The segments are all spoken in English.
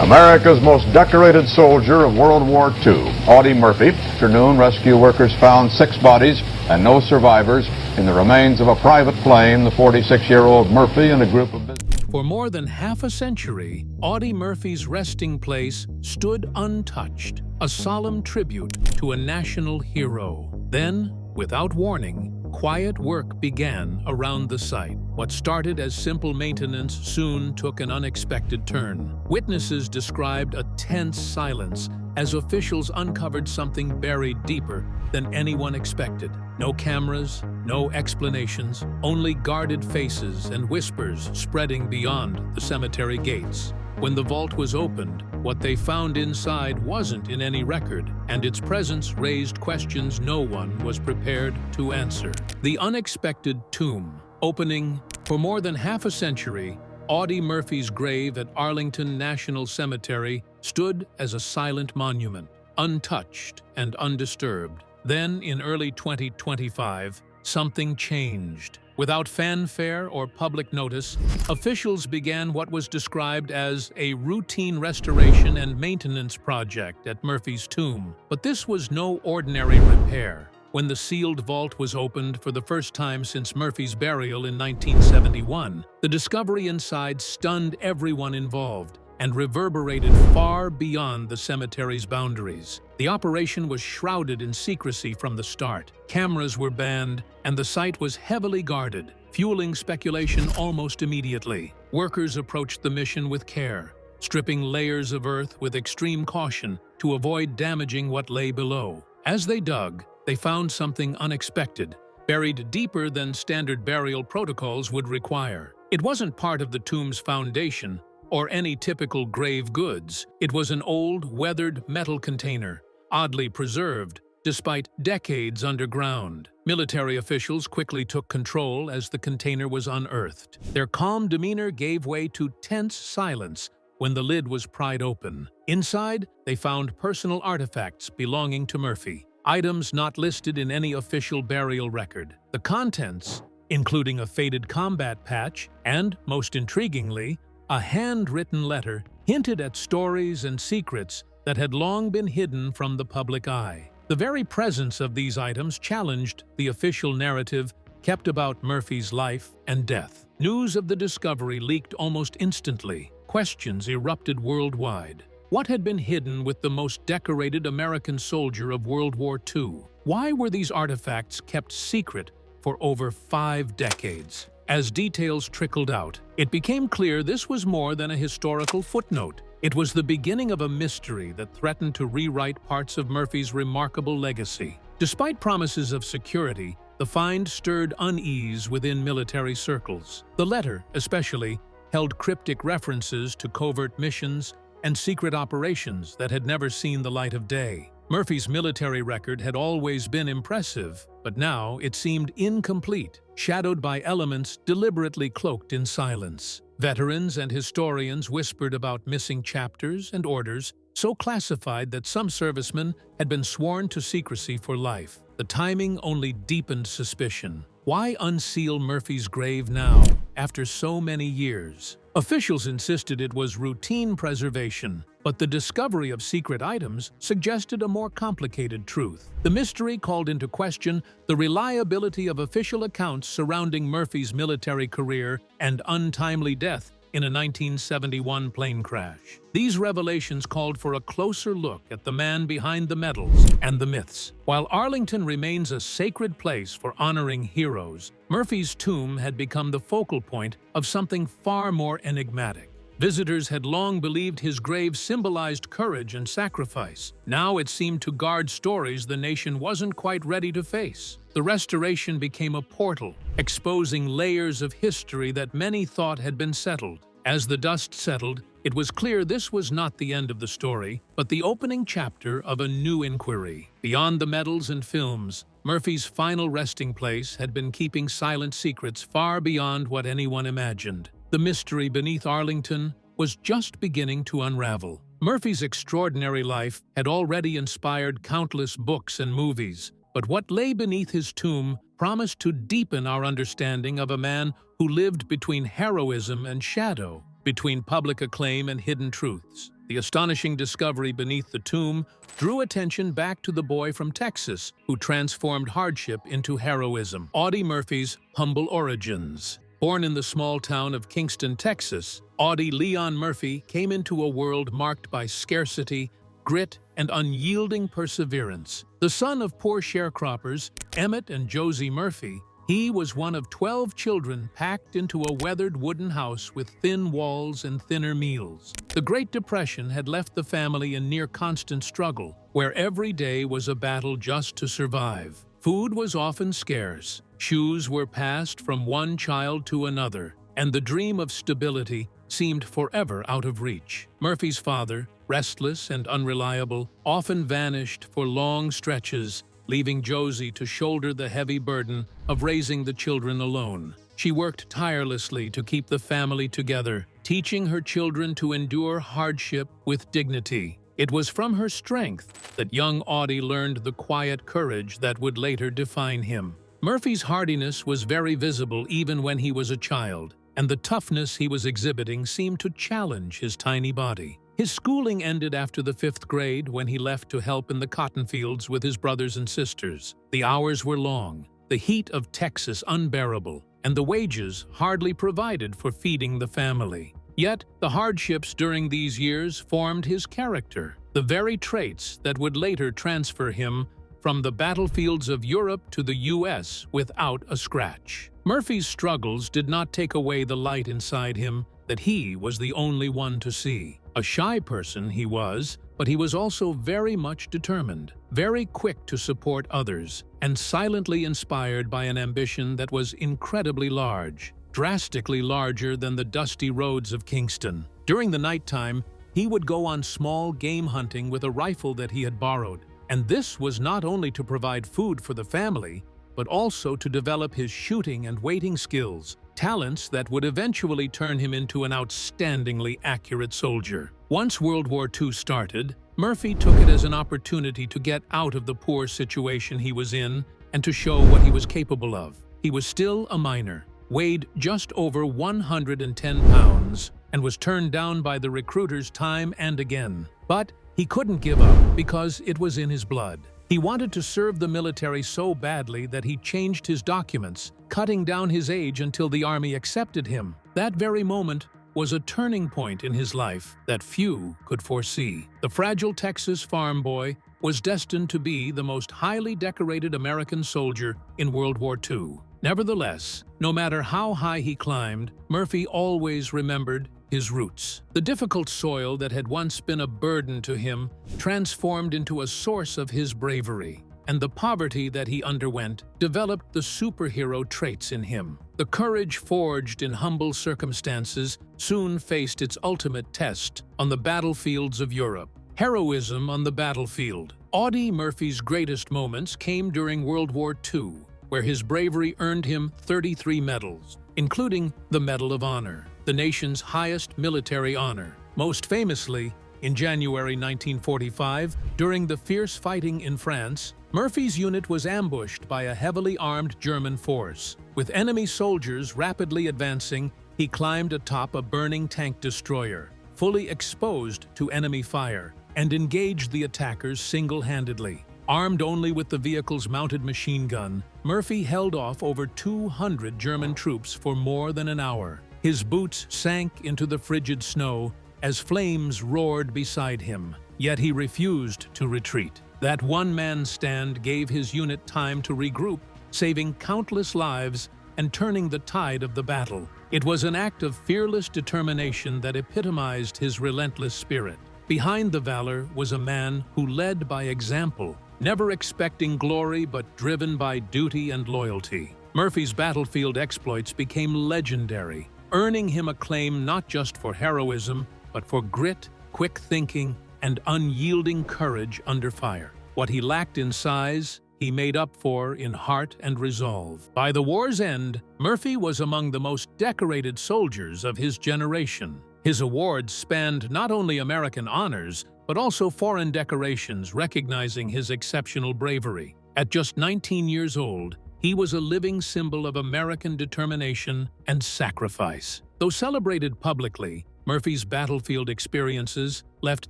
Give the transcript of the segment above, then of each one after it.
America's most decorated soldier of World War II, Audie Murphy. Afternoon, rescue workers found 6 bodies and no survivors in the remains of a private plane. The 46-year-old Murphy and a group of For more than half a century, Audie Murphy's resting place stood untouched, a solemn tribute to a national hero. Then, without warning, quiet work began around the site. What started as simple maintenance soon took an unexpected turn. Witnesses described a tense silence as officials uncovered something buried deeper than anyone expected. No cameras, no explanations, only guarded faces and whispers spreading beyond the cemetery gates. When the vault was opened, what they found inside wasn't in any record, and its presence raised questions no one was prepared to answer. The unexpected tomb. Opening for more than half a century, Audie Murphy's grave at Arlington National Cemetery stood as a silent monument, untouched and undisturbed. Then, in early 2025, something changed. Without fanfare or public notice, officials began what was described as a routine restoration and maintenance project at Murphy's tomb. But this was no ordinary repair. When the sealed vault was opened for the first time since Murphy's burial in 1971, the discovery inside stunned everyone involved and reverberated far beyond the cemetery's boundaries. The operation was shrouded in secrecy from the start. Cameras were banned, and the site was heavily guarded, fueling speculation almost immediately. Workers approached the mission with care, stripping layers of earth with extreme caution to avoid damaging what lay below. As they dug, they found something unexpected, buried deeper than standard burial protocols would require. It wasn't part of the tomb's foundation or any typical grave goods. It was an old, weathered metal container, oddly preserved despite decades underground. Military officials quickly took control as the container was unearthed. Their calm demeanor gave way to tense silence when the lid was pried open. Inside, they found personal artifacts belonging to Murphy, items not listed in any official burial record. The contents, including a faded combat patch and, most intriguingly, a handwritten letter, hinted at stories and secrets that had long been hidden from the public eye. The very presence of these items challenged the official narrative kept about Murphy's life and death. News of the discovery leaked almost instantly. Questions erupted worldwide. What had been hidden with the most decorated American soldier of World War II? Why were these artifacts kept secret for over 5 decades? As details trickled out, it became clear this was more than a historical footnote. It was the beginning of a mystery that threatened to rewrite parts of Murphy's remarkable legacy. Despite promises of security, the find stirred unease within military circles. The letter, especially, held cryptic references to covert missions and secret operations that had never seen the light of day. Murphy's military record had always been impressive, but now it seemed incomplete, shadowed by elements deliberately cloaked in silence. Veterans and historians whispered about missing chapters and orders, so classified that some servicemen had been sworn to secrecy for life. The timing only deepened suspicion. Why unseal Murphy's grave now, after so many years? Officials insisted it was routine preservation, but the discovery of secret items suggested a more complicated truth. The mystery called into question the reliability of official accounts surrounding Murphy's military career and untimely death in a 1971 plane crash. These revelations called for a closer look at the man behind the medals and the myths. While Arlington remains a sacred place for honoring heroes, Murphy's tomb had become the focal point of something far more enigmatic. Visitors had long believed his grave symbolized courage and sacrifice. Now it seemed to guard stories the nation wasn't quite ready to face. The restoration became a portal, exposing layers of history that many thought had been settled. As the dust settled, it was clear this was not the end of the story, but the opening chapter of a new inquiry. Beyond the medals and films, Murphy's final resting place had been keeping silent secrets far beyond what anyone imagined. The mystery beneath Arlington was just beginning to unravel. Murphy's extraordinary life had already inspired countless books and movies, but what lay beneath his tomb promised to deepen our understanding of a man who lived between heroism and shadow, between public acclaim and hidden truths. The astonishing discovery beneath the tomb drew attention back to the boy from Texas who transformed hardship into heroism. Audie Murphy's humble origins. Born in the small town of Kingston, Texas, Audie Leon Murphy came into a world marked by scarcity, grit, and unyielding perseverance. The son of poor sharecroppers, Emmett and Josie Murphy, he was one of 12 children packed into a weathered wooden house with thin walls and thinner meals. The Great Depression had left the family in near constant struggle, where every day was a battle just to survive. Food was often scarce, shoes were passed from one child to another, and the dream of stability seemed forever out of reach. Murphy's father, restless and unreliable, often vanished for long stretches, leaving Josie to shoulder the heavy burden of raising the children alone. She worked tirelessly to keep the family together, teaching her children to endure hardship with dignity. It was from her strength that young Audie learned the quiet courage that would later define him. Murphy's hardiness was very visible even when he was a child, and the toughness he was exhibiting seemed to challenge his tiny body. His schooling ended after the 5th grade when he left to help in the cotton fields with his brothers and sisters. The hours were long, the heat of Texas unbearable, and the wages hardly provided for feeding the family. Yet, the hardships during these years formed his character, the very traits that would later transfer him from the battlefields of Europe to the U.S. without a scratch. Murphy's struggles did not take away the light inside him that he was the only one to see. A shy person he was, but he was also very much determined, very quick to support others, and silently inspired by an ambition that was incredibly large, drastically larger than the dusty roads of Kingston. During the nighttime, he would go on small game hunting with a rifle that he had borrowed, and this was not only to provide food for the family, but also to develop his shooting and waiting skills, talents that would eventually turn him into an outstandingly accurate soldier. Once World War II started, Murphy took it as an opportunity to get out of the poor situation he was in and to show what he was capable of. He was still a minor, weighed just over 110 pounds, and was turned down by the recruiters time and again. But he couldn't give up because it was in his blood. He wanted to serve the military so badly that he changed his documents, cutting down his age until the army accepted him. That very moment was a turning point in his life that few could foresee. The fragile Texas farm boy was destined to be the most highly decorated American soldier in World War II. Nevertheless, no matter how high he climbed, Murphy always remembered his roots. The difficult soil that had once been a burden to him transformed into a source of his bravery, and the poverty that he underwent developed the superhero traits in him. The courage forged in humble circumstances soon faced its ultimate test on the battlefields of Europe. Heroism on the battlefield. Audie Murphy's greatest moments came during World War II, where his bravery earned him 33 medals, including the Medal of Honor, the nation's highest military honor. Most famously, in January 1945, during the fierce fighting in France, Murphy's unit was ambushed by a heavily armed German force. With enemy soldiers rapidly advancing, he climbed atop a burning tank destroyer, fully exposed to enemy fire, and engaged the attackers single-handedly. Armed only with the vehicle's mounted machine gun, Murphy held off over 200 German troops for more than an hour. His boots sank into the frigid snow as flames roared beside him, yet he refused to retreat. That one-man stand gave his unit time to regroup, saving countless lives and turning the tide of the battle. It was an act of fearless determination that epitomized his relentless spirit. Behind the valor was a man who led by example, never expecting glory but driven by duty and loyalty. Murphy's battlefield exploits became legendary, earning him acclaim not just for heroism, but for grit, quick thinking, and unyielding courage under fire. What he lacked in size, he made up for in heart and resolve. By the war's end, Murphy was among the most decorated soldiers of his generation. His awards spanned not only American honors, but also foreign decorations recognizing his exceptional bravery. At just 19 years old, he was a living symbol of American determination and sacrifice. Though celebrated publicly, Murphy's battlefield experiences left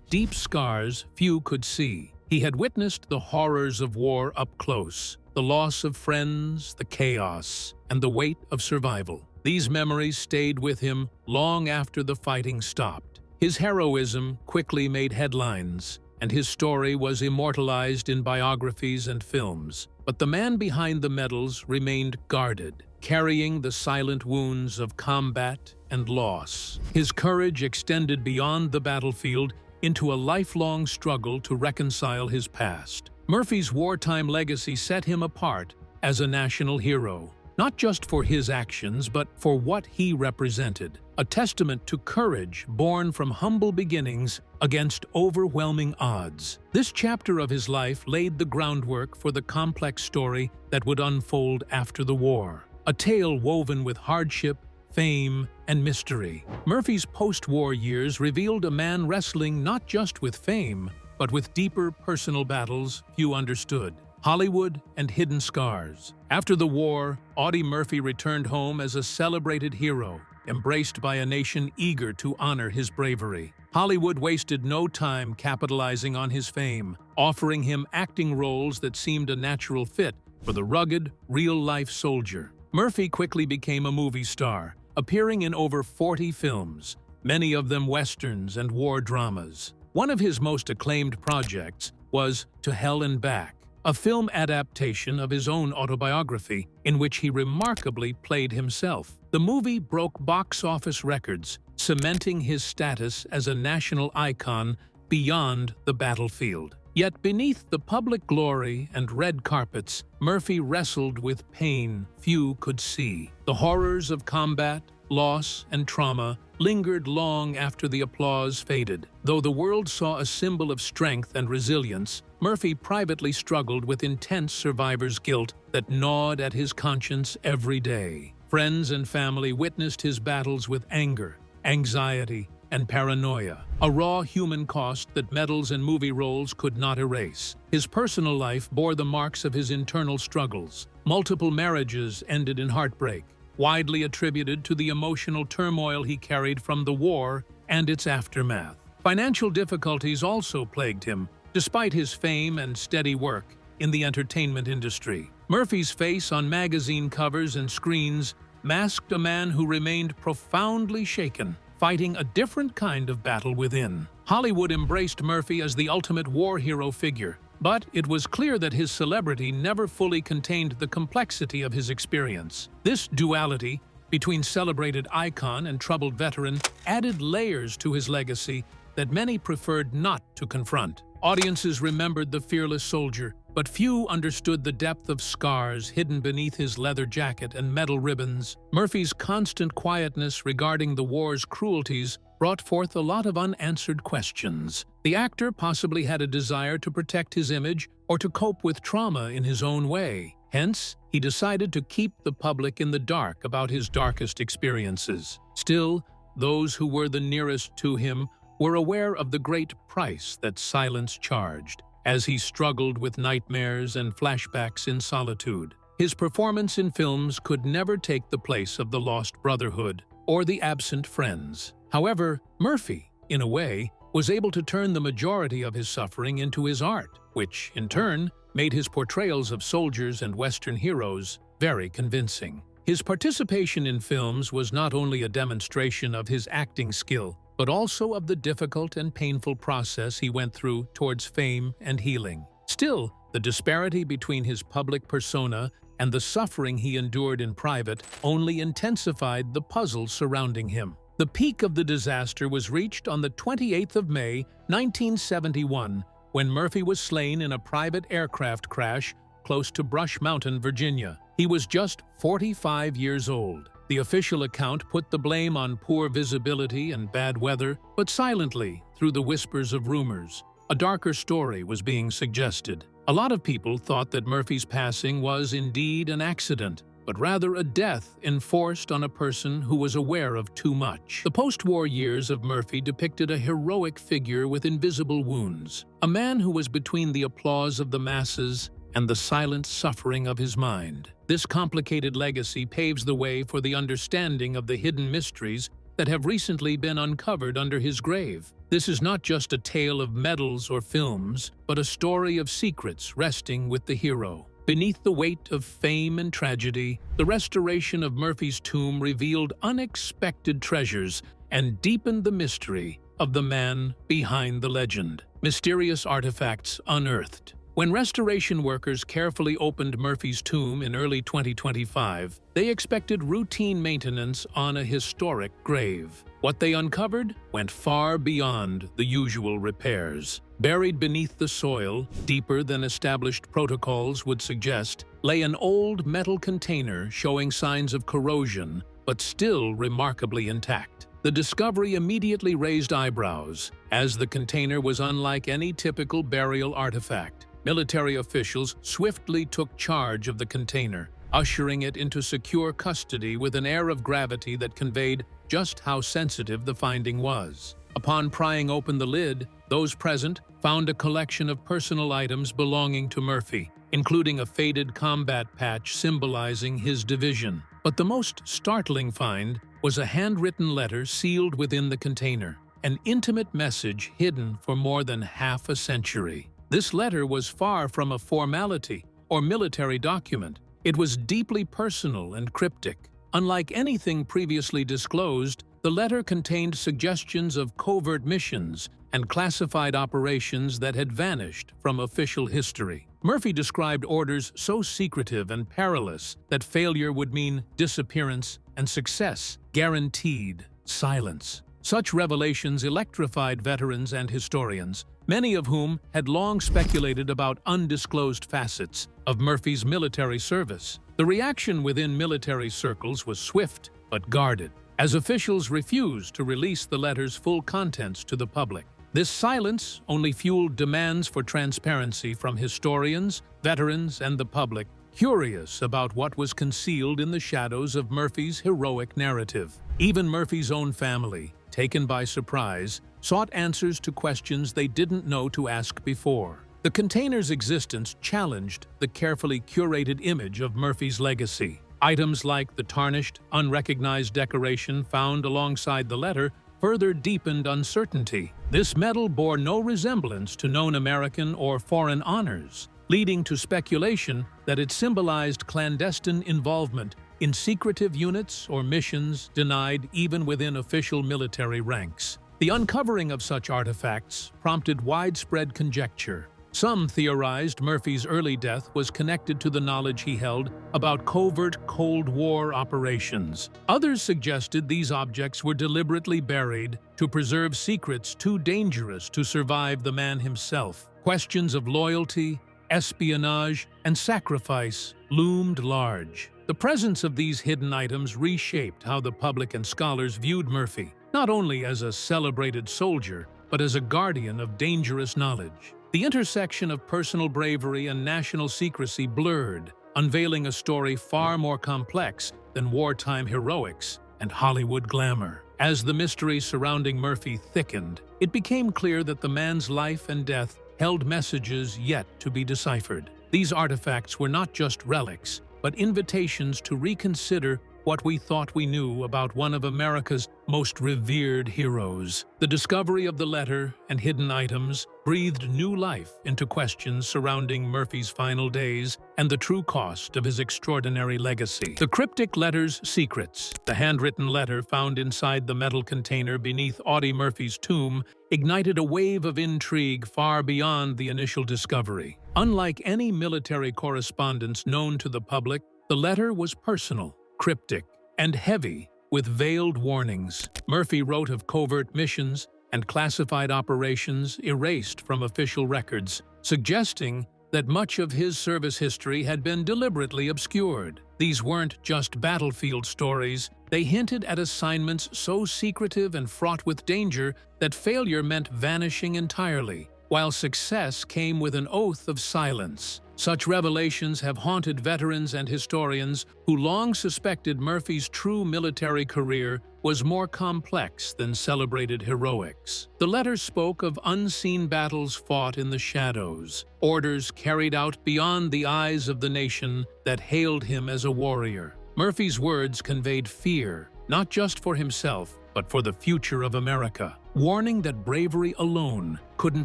deep scars few could see. He had witnessed the horrors of war up close, the loss of friends, the chaos, and the weight of survival. These memories stayed with him long after the fighting stopped. His heroism quickly made headlines, and his story was immortalized in biographies and films. But the man behind the medals remained guarded, carrying the silent wounds of combat and loss. His courage extended beyond the battlefield into a lifelong struggle to reconcile his past. Murphy's wartime legacy set him apart as a national hero, not just for his actions, but for what he represented, a testament to courage born from humble beginnings against overwhelming odds. This chapter of his life laid the groundwork for the complex story that would unfold after the war, a tale woven with hardship, fame, and mystery. Murphy's post-war years revealed a man wrestling not just with fame, but with deeper personal battles few understood. Hollywood and hidden scars. After the war, Audie Murphy returned home as a celebrated hero, embraced by a nation eager to honor his bravery. Hollywood wasted no time capitalizing on his fame, offering him acting roles that seemed a natural fit for the rugged, real-life soldier. Murphy quickly became a movie star, appearing in over 40 films, many of them westerns and war dramas. One of his most acclaimed projects was To Hell and Back, a film adaptation of his own autobiography in which he remarkably played himself. The movie broke box office records, cementing his status as a national icon beyond the battlefield. Yet beneath the public glory and red carpets, Murphy wrestled with pain few could see. The horrors of combat, loss, and trauma lingered long after the applause faded. Though the world saw a symbol of strength and resilience, Murphy privately struggled with intense survivor's guilt that gnawed at his conscience every day. Friends and family witnessed his battles with anger, anxiety, and paranoia, a raw human cost that medals and movie roles could not erase. His personal life bore the marks of his internal struggles. Multiple marriages ended in heartbreak, widely attributed to the emotional turmoil he carried from the war and its aftermath. Financial difficulties also plagued him, despite his fame and steady work in the entertainment industry. Murphy's face on magazine covers and screens masked a man who remained profoundly shaken, fighting a different kind of battle within. Hollywood embraced Murphy as the ultimate war hero figure, but it was clear that his celebrity never fully contained the complexity of his experience. This duality between celebrated icon and troubled veteran added layers to his legacy that many preferred not to confront. Audiences remembered the fearless soldier, but few understood the depth of scars hidden beneath his leather jacket and metal ribbons. Murphy's constant quietness regarding the war's cruelties brought forth a lot of unanswered questions. The actor possibly had a desire to protect his image or to cope with trauma in his own way. Hence, he decided to keep the public in the dark about his darkest experiences. Still, those who were the nearest to him were aware of the great price that silence charged, as he struggled with nightmares and flashbacks in solitude. His performance in films could never take the place of the lost brotherhood or the absent friends. However, Murphy, in a way, was able to turn the majority of his suffering into his art, which, in turn, made his portrayals of soldiers and Western heroes very convincing. His participation in films was not only a demonstration of his acting skill, but also of the difficult and painful process he went through towards fame and healing. Still, the disparity between his public persona and the suffering he endured in private only intensified the puzzle surrounding him. The peak of the disaster was reached on the 28th of May, 1971, when Murphy was slain in a private aircraft crash close to Brush Mountain, Virginia. He was just 45 years old. The official account put the blame on poor visibility and bad weather, but silently, through the whispers of rumors, a darker story was being suggested. A lot of people thought that Murphy's passing was indeed an accident, but rather a death enforced on a person who was aware of too much. The post-war years of Murphy depicted a heroic figure with invisible wounds, a man who was between the applause of the masses and the silent suffering of his mind. This complicated legacy paves the way for the understanding of the hidden mysteries that have recently been uncovered under his grave. This is not just a tale of medals or films, but a story of secrets resting with the hero. Beneath the weight of fame and tragedy, the restoration of Murphy's tomb revealed unexpected treasures and deepened the mystery of the man behind the legend. Mysterious artifacts unearthed. When restoration workers carefully opened Murphy's tomb in early 2025, they expected routine maintenance on a historic grave. What they uncovered went far beyond the usual repairs. Buried beneath the soil, deeper than established protocols would suggest, lay an old metal container showing signs of corrosion, but still remarkably intact. The discovery immediately raised eyebrows, as the container was unlike any typical burial artifact. Military officials swiftly took charge of the container, ushering it into secure custody with an air of gravity that conveyed just how sensitive the finding was. Upon prying open the lid, those present found a collection of personal items belonging to Murphy, including a faded combat patch symbolizing his division. But the most startling find was a handwritten letter sealed within the container, an intimate message hidden for more than half a century. This letter was far from a formality or military document. It was deeply personal and cryptic. Unlike anything previously disclosed, the letter contained suggestions of covert missions and classified operations that had vanished from official history. Murphy described orders so secretive and perilous that failure would mean disappearance and success guaranteed silence. Such revelations electrified veterans and historians, many of whom had long speculated about undisclosed facets of Murphy's military service. The reaction within military circles was swift but guarded, as officials refused to release the letter's full contents to the public. This silence only fueled demands for transparency from historians, veterans, and the public, curious about what was concealed in the shadows of Murphy's heroic narrative. Even Murphy's own family, taken by surprise, sought answers to questions they didn't know to ask before. The container's existence challenged the carefully curated image of Murphy's legacy. Items like the tarnished, unrecognized decoration found alongside the letter further deepened uncertainty. This medal bore no resemblance to known American or foreign honors, leading to speculation that it symbolized clandestine involvement in secretive units or missions denied even within official military ranks. The uncovering of such artifacts prompted widespread conjecture. Some theorized Murphy's early death was connected to the knowledge he held about covert Cold War operations. Others suggested these objects were deliberately buried to preserve secrets too dangerous to survive the man himself. Questions of loyalty, espionage, and sacrifice loomed large. The presence of these hidden items reshaped how the public and scholars viewed Murphy, not only as a celebrated soldier, but as a guardian of dangerous knowledge. The intersection of personal bravery and national secrecy blurred, unveiling a story far more complex than wartime heroics and Hollywood glamour. As the mystery surrounding Murphy thickened, it became clear that the man's life and death held messages yet to be deciphered. These artifacts were not just relics, but invitations to reconsider what we thought we knew about one of America's most revered heroes. The discovery of the letter and hidden items breathed new life into questions surrounding Murphy's final days and the true cost of his extraordinary legacy. The cryptic letter's secrets, the handwritten letter found inside the metal container beneath Audie Murphy's tomb, ignited a wave of intrigue far beyond the initial discovery. Unlike any military correspondence known to the public, the letter was personal, cryptic, and heavy with veiled warnings. Murphy wrote of covert missions and classified operations erased from official records, suggesting that much of his service history had been deliberately obscured. These weren't just battlefield stories, they hinted at assignments so secretive and fraught with danger that failure meant vanishing entirely, while success came with an oath of silence. Such revelations have haunted veterans and historians who long suspected Murphy's true military career was more complex than celebrated heroics. The letter spoke of unseen battles fought in the shadows, orders carried out beyond the eyes of the nation that hailed him as a warrior. Murphy's words conveyed fear, not just for himself, but for the future of America, warning that bravery alone couldn't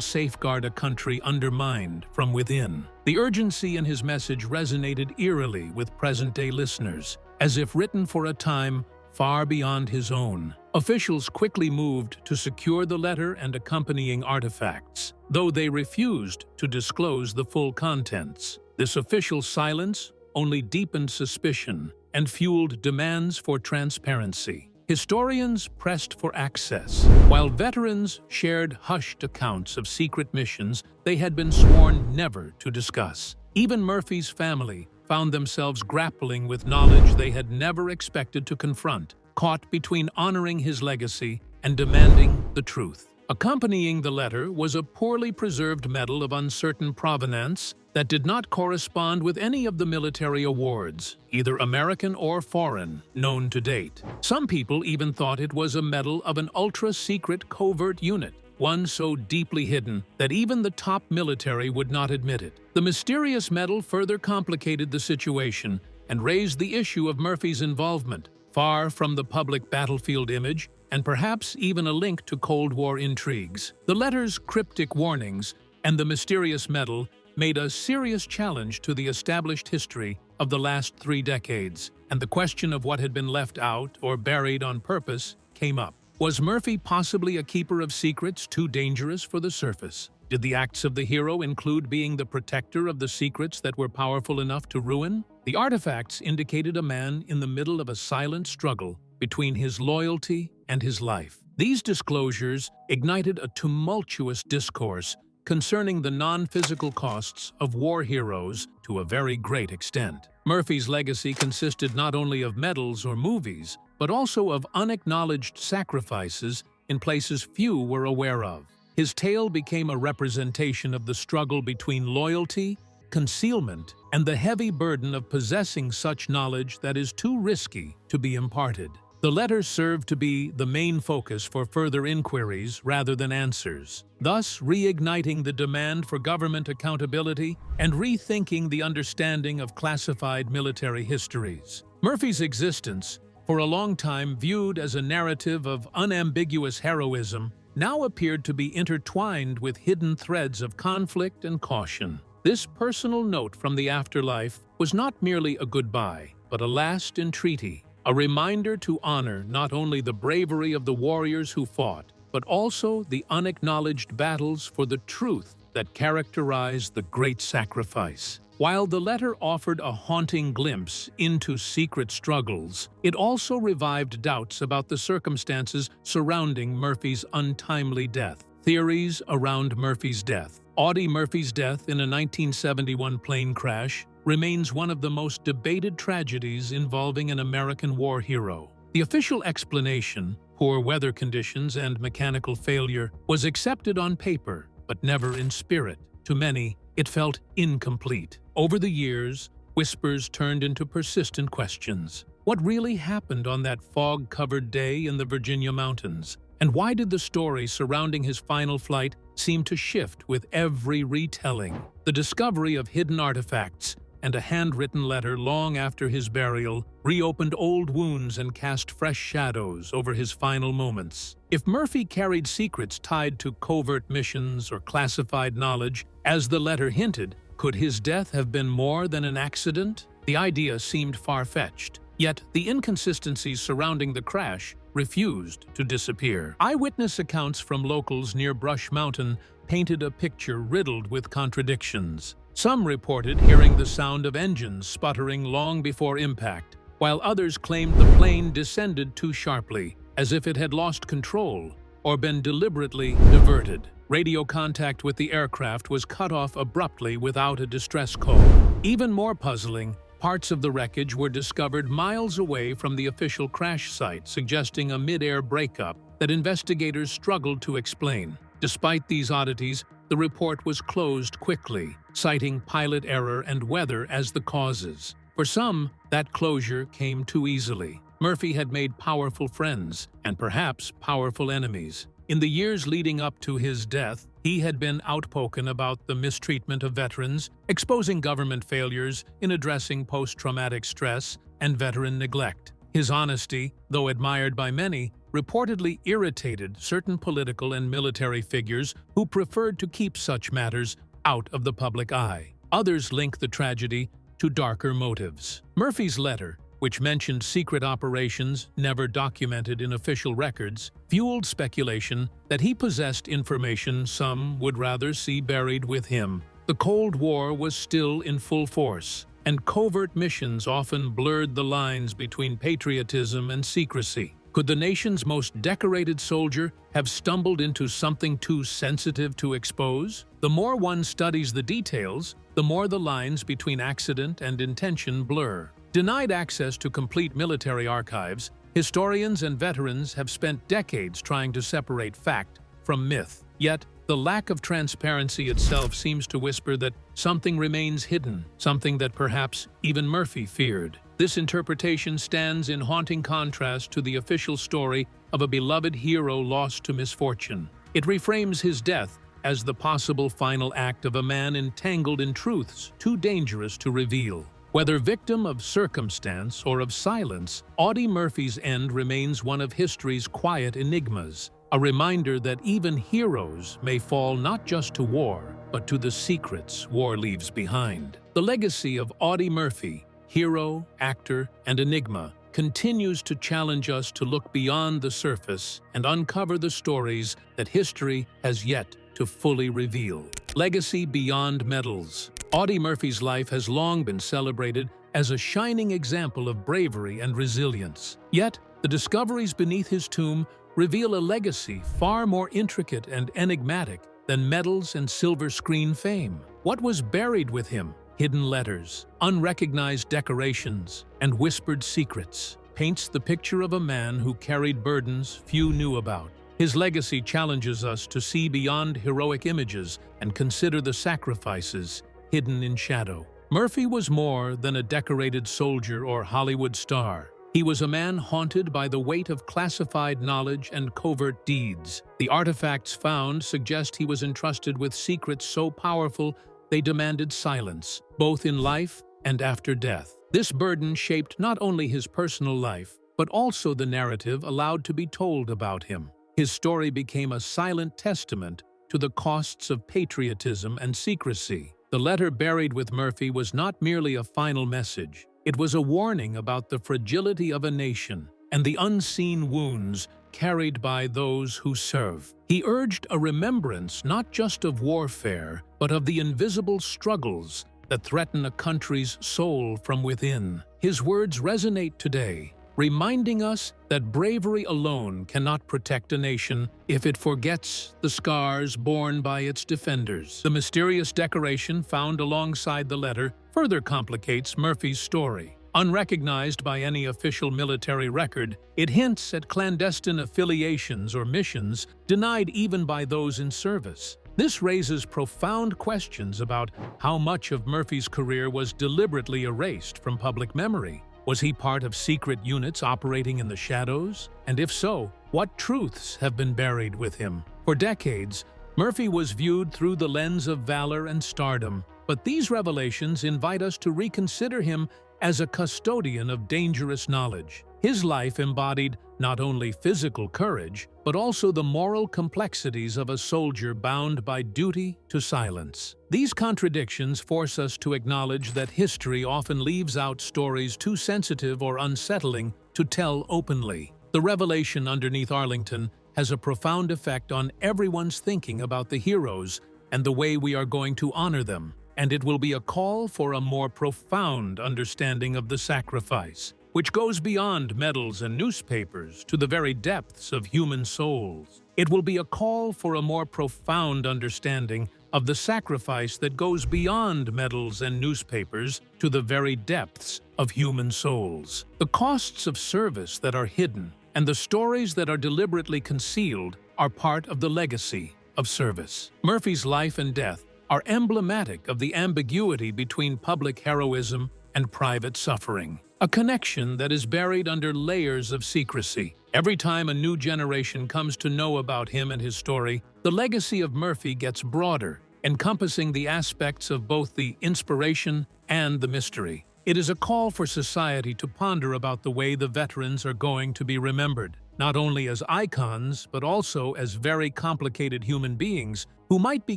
safeguard a country undermined from within. The urgency in his message resonated eerily with present-day listeners, as if written for a time far beyond his own. Officials quickly moved to secure the letter and accompanying artifacts, though they refused to disclose the full contents. This official silence only deepened suspicion and fueled demands for transparency. Historians pressed for access, while veterans shared hushed accounts of secret missions they had been sworn never to discuss. Even Murphy's family found themselves grappling with knowledge they had never expected to confront, caught between honoring his legacy and demanding the truth. Accompanying the letter was a poorly preserved medal of uncertain provenance that did not correspond with any of the military awards, either American or foreign, known to date. Some people even thought it was a medal of an ultra-secret covert unit, one so deeply hidden that even the top military would not admit it. The mysterious medal further complicated the situation and raised the issue of Murphy's involvement, far from the public battlefield image and perhaps even a link to Cold War intrigues. The letter's cryptic warnings and the mysterious medal made a serious challenge to the established history of the last 3 decades, and the question of what had been left out or buried on purpose came up. Was Murphy possibly a keeper of secrets too dangerous for the surface? Did the acts of the hero include being the protector of the secrets that were powerful enough to ruin? The artifacts indicated a man in the middle of a silent struggle between his loyalty and his life. These disclosures ignited a tumultuous discourse concerning the non-physical costs of war heroes to a very great extent. Murphy's legacy consisted not only of medals or movies, but also of unacknowledged sacrifices in places few were aware of. His tale became a representation of the struggle between loyalty, concealment, and the heavy burden of possessing such knowledge that is too risky to be imparted. The letter served to be the main focus for further inquiries rather than answers, thus reigniting the demand for government accountability and rethinking the understanding of classified military histories. Murphy's existence, for a long time viewed as a narrative of unambiguous heroism, now appeared to be intertwined with hidden threads of conflict and caution. This personal note from the afterlife was not merely a goodbye, but a last entreaty, a reminder to honor not only the bravery of the warriors who fought, but also the unacknowledged battles for the truth that characterized the great sacrifice. While the letter offered a haunting glimpse into secret struggles, it also revived doubts about the circumstances surrounding Murphy's untimely death. Theories around Murphy's death. Audie Murphy's death in a 1971 plane crash remains one of the most debated tragedies involving an American war hero. The official explanation, poor weather conditions and mechanical failure, was accepted on paper, but never in spirit. To many, it felt incomplete. Over the years, whispers turned into persistent questions. What really happened on that fog-covered day in the Virginia mountains? And why did the story surrounding his final flight seem to shift with every retelling? The discovery of hidden artifacts and a handwritten letter long after his burial reopened old wounds and cast fresh shadows over his final moments. If Murphy carried secrets tied to covert missions or classified knowledge, as the letter hinted, could his death have been more than an accident? The idea seemed far-fetched, yet the inconsistencies surrounding the crash refused to disappear. Eyewitness accounts from locals near Brush Mountain painted a picture riddled with contradictions. Some reported hearing the sound of engines sputtering long before impact, while others claimed the plane descended too sharply, as if it had lost control or been deliberately diverted. Radio contact with the aircraft was cut off abruptly without a distress call. Even more puzzling, parts of the wreckage were discovered miles away from the official crash site, suggesting a mid-air breakup that investigators struggled to explain. Despite these oddities, the report was closed quickly, citing pilot error and weather as the causes. For some, that closure came too easily. Murphy had made powerful friends and perhaps powerful enemies. In the years leading up to his death, he had been outspoken about the mistreatment of veterans, exposing government failures in addressing post-traumatic stress and veteran neglect. His honesty, though admired by many, reportedly irritated certain political and military figures who preferred to keep such matters out of the public eye. Others link the tragedy to darker motives. Murphy's letter, which mentioned secret operations never documented in official records, fueled speculation that he possessed information some would rather see buried with him. The Cold War was still in full force, and covert missions often blurred the lines between patriotism and secrecy. Could the nation's most decorated soldier have stumbled into something too sensitive to expose? The more one studies the details, the more the lines between accident and intention blur. Denied access to complete military archives, historians and veterans have spent decades trying to separate fact from myth. Yet, the lack of transparency itself seems to whisper that something remains hidden, something that perhaps even Murphy feared. This interpretation stands in haunting contrast to the official story of a beloved hero lost to misfortune. It reframes his death as the possible final act of a man entangled in truths too dangerous to reveal. Whether victim of circumstance or of silence, Audie Murphy's end remains one of history's quiet enigmas, a reminder that even heroes may fall not just to war, but to the secrets war leaves behind. The legacy of Audie Murphy, hero, actor, and enigma, continues to challenge us to look beyond the surface and uncover the stories that history has yet to fully reveal. Legacy beyond medals. Audie Murphy's life has long been celebrated as a shining example of bravery and resilience. Yet, the discoveries beneath his tomb reveal a legacy far more intricate and enigmatic than medals and silver screen fame. What was buried with him? Hidden letters, unrecognized decorations, and whispered secrets paints the picture of a man who carried burdens few knew about. His legacy challenges us to see beyond heroic images and consider the sacrifices hidden in shadow. Murphy was more than a decorated soldier or Hollywood star. He was a man haunted by the weight of classified knowledge and covert deeds. The artifacts found suggest he was entrusted with secrets so powerful they demanded silence, both in life and after death. This burden shaped not only his personal life, but also the narrative allowed to be told about him. His story became a silent testament to the costs of patriotism and secrecy. The letter buried with Murphy was not merely a final message. It was a warning about the fragility of a nation and the unseen wounds carried by those who serve. He urged a remembrance not just of warfare, but of the invisible struggles that threaten a country's soul from within. His words resonate today, reminding us that bravery alone cannot protect a nation if it forgets the scars borne by its defenders. The mysterious decoration found alongside the letter further complicates Murphy's story. Unrecognized by any official military record, it hints at clandestine affiliations or missions denied even by those in service. This raises profound questions about how much of Murphy's career was deliberately erased from public memory. Was he part of secret units operating in the shadows? And if so, what truths have been buried with him? For decades, Murphy was viewed through the lens of valor and stardom, but these revelations invite us to reconsider him as a custodian of dangerous knowledge. His life embodied not only physical courage, but also the moral complexities of a soldier bound by duty to silence. These contradictions force us to acknowledge that history often leaves out stories too sensitive or unsettling to tell openly. The revelation underneath Arlington has a profound effect on everyone's thinking about the heroes and the way we are going to honor them. And it will be a call for a more profound understanding of the sacrifice, which goes beyond medals and newspapers to the very depths of human souls. It will be a call for a more profound understanding of the sacrifice that goes beyond medals and newspapers to the very depths of human souls. The costs of service that are hidden and the stories that are deliberately concealed are part of the legacy of service. Murphy's life and death are emblematic of the ambiguity between public heroism and private suffering, a connection that is buried under layers of secrecy. Every time a new generation comes to know about him and his story, the legacy of Murphy gets broader, encompassing the aspects of both the inspiration and the mystery. It is a call for society to ponder about the way the veterans are going to be remembered. not only as icons but also as very complicated human beings who might be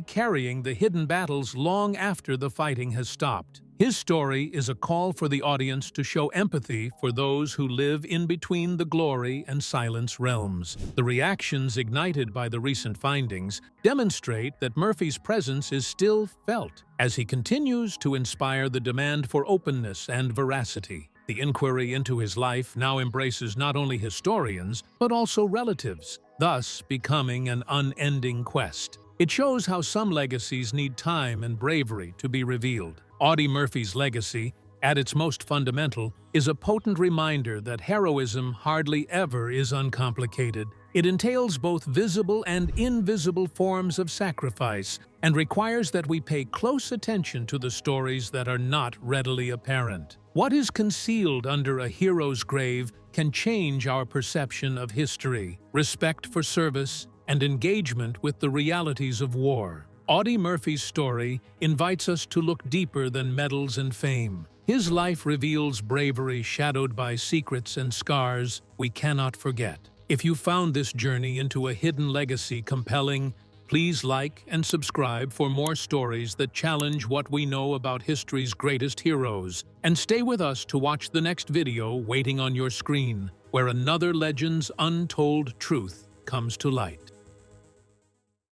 carrying the hidden battles long after the fighting has stopped. His story is a call for the audience to show empathy for those who live in between the glory and silence realms. The reactions ignited by the recent findings demonstrate that Murphy's presence is still felt as he continues to inspire the demand for openness and veracity. The inquiry into his life now embraces not only historians but also relatives, thus becoming an unending quest. It shows how some legacies need time and bravery to be revealed. Audie Murphy's legacy, at its most fundamental, is a potent reminder that heroism hardly ever is uncomplicated. It entails both visible and invisible forms of sacrifice and requires that we pay close attention to the stories that are not readily apparent. What is concealed under a hero's grave can change our perception of history, respect for service, and engagement with the realities of war. Audie Murphy's story invites us to look deeper than medals and fame. His life reveals bravery shadowed by secrets and scars we cannot forget. If you found this journey into a hidden legacy compelling, please like and subscribe for more stories that challenge what we know about history's greatest heroes. And stay with us to watch the next video waiting on your screen, where another legend's untold truth comes to light.